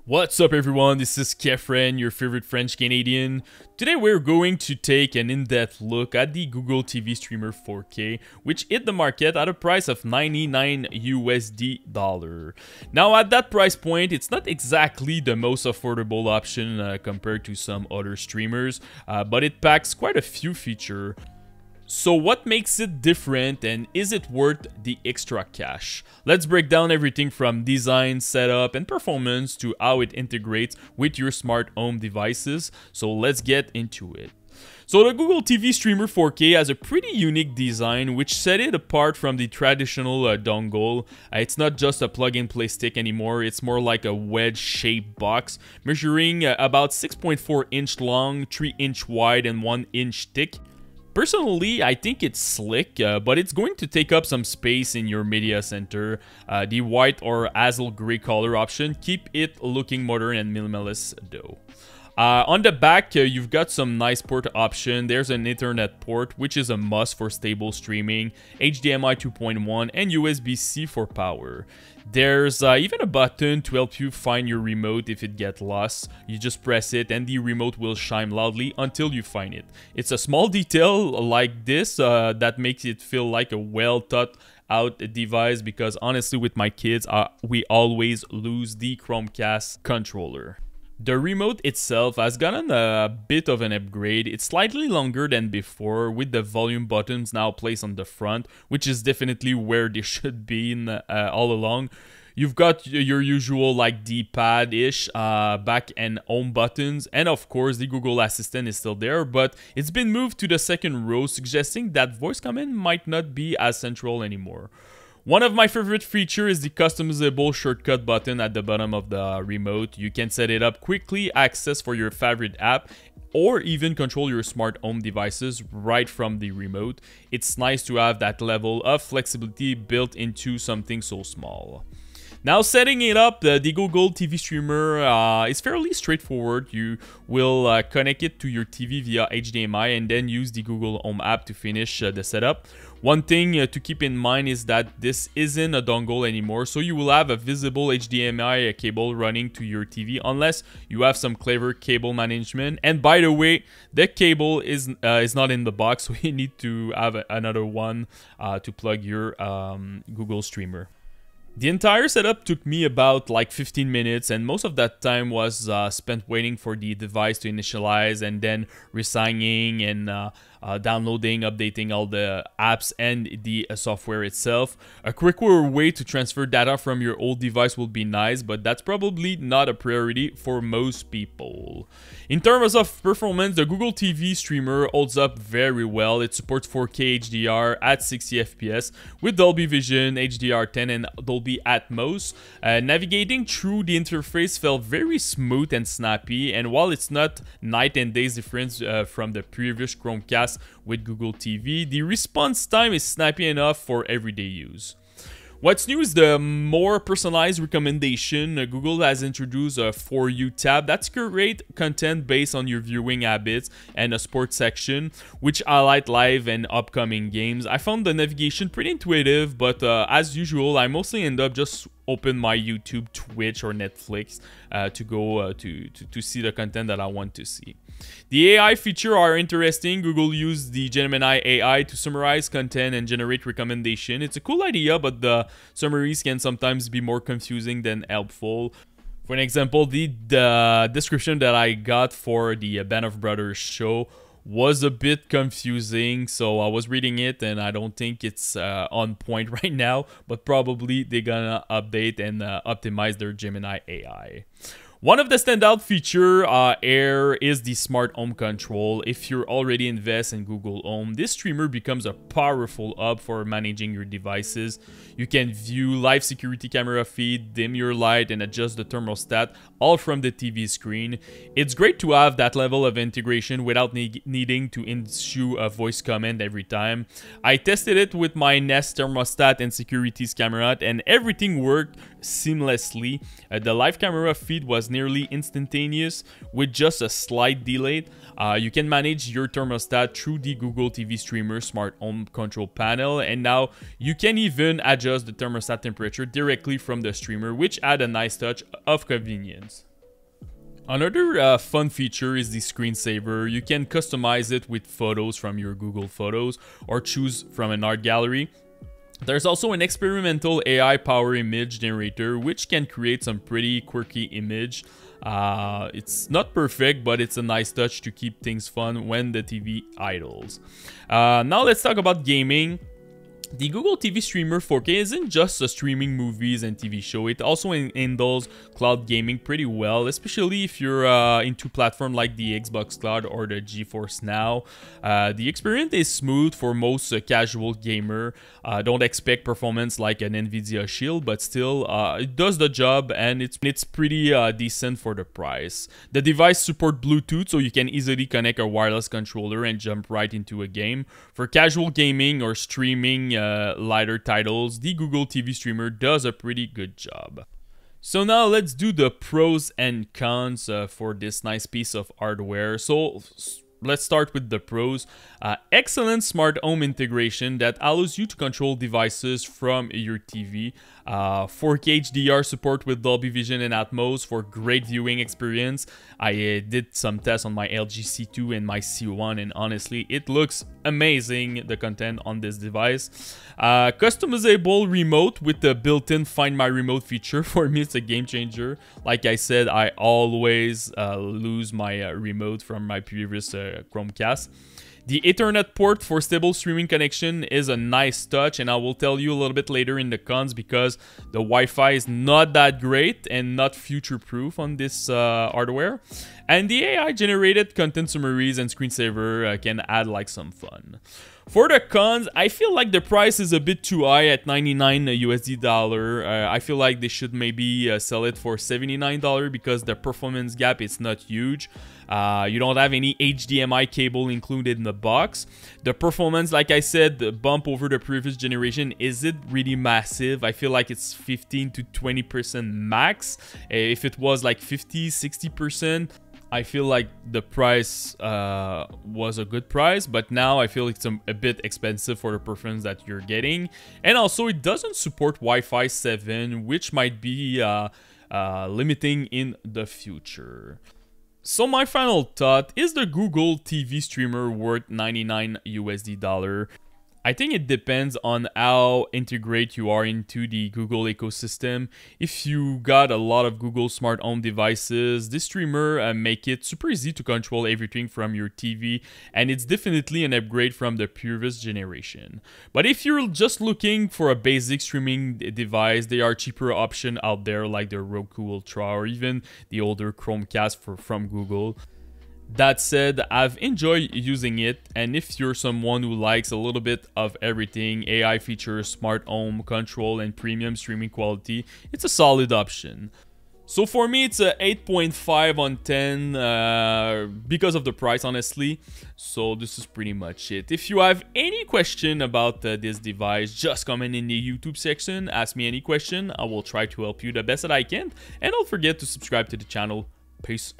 What's up everyone, this is Kefren, your favorite French Canadian. Today we're going to take an in-depth look at the Google TV Streamer 4K, which hit the market at a price of $99 USD. Now at that price point, it's not exactly the most affordable option compared to some other streamers, but it packs quite a few features. So what makes it different, and is it worth the extra cash? Let's break down everything from design, setup, and performance to how it integrates with your smart home devices. So let's get into it. So the Google TV Streamer 4K has a pretty unique design which set it apart from the traditional dongle. It's not just a plug-and-play stick anymore, it's more like a wedge-shaped box measuring about 6.4 inch long, 3 inch wide, and 1 inch thick. Personally, I think it's slick, but it's going to take up some space in your media center. The white or hazel gray color option keep it looking modern and minimalist though. On the back, you've got some nice port option. There's an Ethernet port, which is a must for stable streaming, HDMI 2.1, and USB-C for power. There's even a button to help you find your remote if it gets lost. You just press it and the remote will chime loudly until you find it. It's a small detail like this that makes it feel like a well thought out device, because honestly with my kids, we always lose the Chromecast controller. The remote itself has gotten a bit of an upgrade. It's slightly longer than before, with the volume buttons now placed on the front, which is definitely where they should be all along. You've got your usual like D-pad-ish back and home buttons, and of course the Google Assistant is still there, but it's been moved to the second row, suggesting that voice command might not be as central anymore. One of my favorite features is the customizable shortcut button at the bottom of the remote. You can set it up quickly, access for your favorite app, or even control your smart home devices right from the remote. It's nice to have that level of flexibility built into something so small. Now setting it up, the Google TV Streamer is fairly straightforward. You will connect it to your TV via HDMI and then use the Google Home app to finish the setup. One thing to keep in mind is that this isn't a dongle anymore, so you will have a visible HDMI cable running to your TV unless you have some clever cable management. And by the way, the cable is not in the box, so you need to have another one to plug your Google Streamer. The entire setup took me about like 15 minutes, and most of that time was spent waiting for the device to initialize and then resigning and downloading, updating all the apps and the software itself. A quicker way to transfer data from your old device will be nice, but that's probably not a priority for most people. In terms of performance, the Google TV Streamer holds up very well. It supports 4K HDR at 60 FPS with Dolby Vision, HDR10, and Dolby Atmos. Navigating through the interface felt very smooth and snappy, and while it's not night and days difference from the previous Chromecast with Google TV, the response time is snappy enough for everyday use. What's new is the more personalized recommendation. Google has introduced a For You tab that's curate content based on your viewing habits, and a sports section which highlight live and upcoming games. I found the navigation pretty intuitive, but as usual, I mostly end up just open my YouTube, Twitch, or Netflix to go to see the content that I want to see. The AI features are interesting. Google used the Gemini AI to summarize content and generate recommendation. It's a cool idea, but the summaries can sometimes be more confusing than helpful. For an example, the description that I got for the Band of Brothers show was a bit confusing, so I was reading it and I don't think it's on point right now, but probably they're gonna update and optimize their Gemini AI. One of the standout features here is the smart home control. If you're already invested in Google Home, this streamer becomes a powerful hub for managing your devices. You can view live security camera feed, dim your light, and adjust the thermostat all from the TV screen. It's great to have that level of integration without needing to issue a voice command every time. I tested it with my Nest thermostat and securities camera, and everything worked seamlessly. The live camera feed was nearly instantaneous with just a slight delay. You can manage your thermostat through the Google TV Streamer Smart Home Control panel, and now you can even adjust the thermostat temperature directly from the streamer, which add a nice touch of convenience. Another fun feature is the screensaver. You can customize it with photos from your Google Photos or choose from an art gallery. There's also an experimental AI power image generator which can create some pretty quirky image. It's not perfect, but it's a nice touch to keep things fun when the TV idles. Now let's talk about gaming. The Google TV Streamer 4K isn't just a streaming movies and TV show. It also handles cloud gaming pretty well, especially if you're into platforms like the Xbox Cloud or the GeForce Now. The experience is smooth for most casual gamer. Don't expect performance like an Nvidia Shield, but still it does the job, and it's pretty decent for the price. The device supports Bluetooth, so you can easily connect a wireless controller and jump right into a game. For casual gaming or streaming lighter titles, the Google TV Streamer does a pretty good job. So now let's do the pros and cons for this nice piece of hardware. So let's start with the pros. Excellent smart home integration that allows you to control devices from your TV. 4K HDR support with Dolby Vision and Atmos for great viewing experience. I did some tests on my LG C2 and my C1, and honestly, it looks amazing, the content on this device. Customizable remote with the built-in Find My Remote feature. For me, it's a game changer. Like I said, I always lose my remote from my previous Chromecast. The Ethernet port for stable streaming connection is a nice touch, and I will tell you a little bit later in the cons because the Wi-Fi is not that great and not future-proof on this hardware. And the AI-generated content summaries and screensaver can add like some fun. For the cons, I feel like the price is a bit too high at $99 USD. I feel like they should maybe sell it for $79 because the performance gap is not huge. You don't have any HDMI cable included in the box. The performance, like I said, the bump over the previous generation isn't really massive. I feel like it's 15 to 20% max. If it was like 50, 60%, I feel like the price was a good price, but now I feel it's a bit expensive for the performance that you're getting. And also, it doesn't support Wi-Fi 7, which might be limiting in the future. So my final thought, is the Google TV Streamer worth $99 USD? I think it depends on how integrated you are into the Google ecosystem. If you got a lot of Google smart home devices, this streamer make it super easy to control everything from your TV, and it's definitely an upgrade from the previous generation. But if you're just looking for a basic streaming device, there are cheaper options out there like the Roku Ultra or even the older Chromecast from Google. That said, I've enjoyed using it, and if you're someone who likes a little bit of everything, AI features, smart home control, and premium streaming quality, it's a solid option. So for me, it's a 8.5 on 10 because of the price, honestly. So this is pretty much it. If you have any question about this device, just comment in the YouTube section, ask me any question. I will try to help you the best that I can, and don't forget to subscribe to the channel. Peace.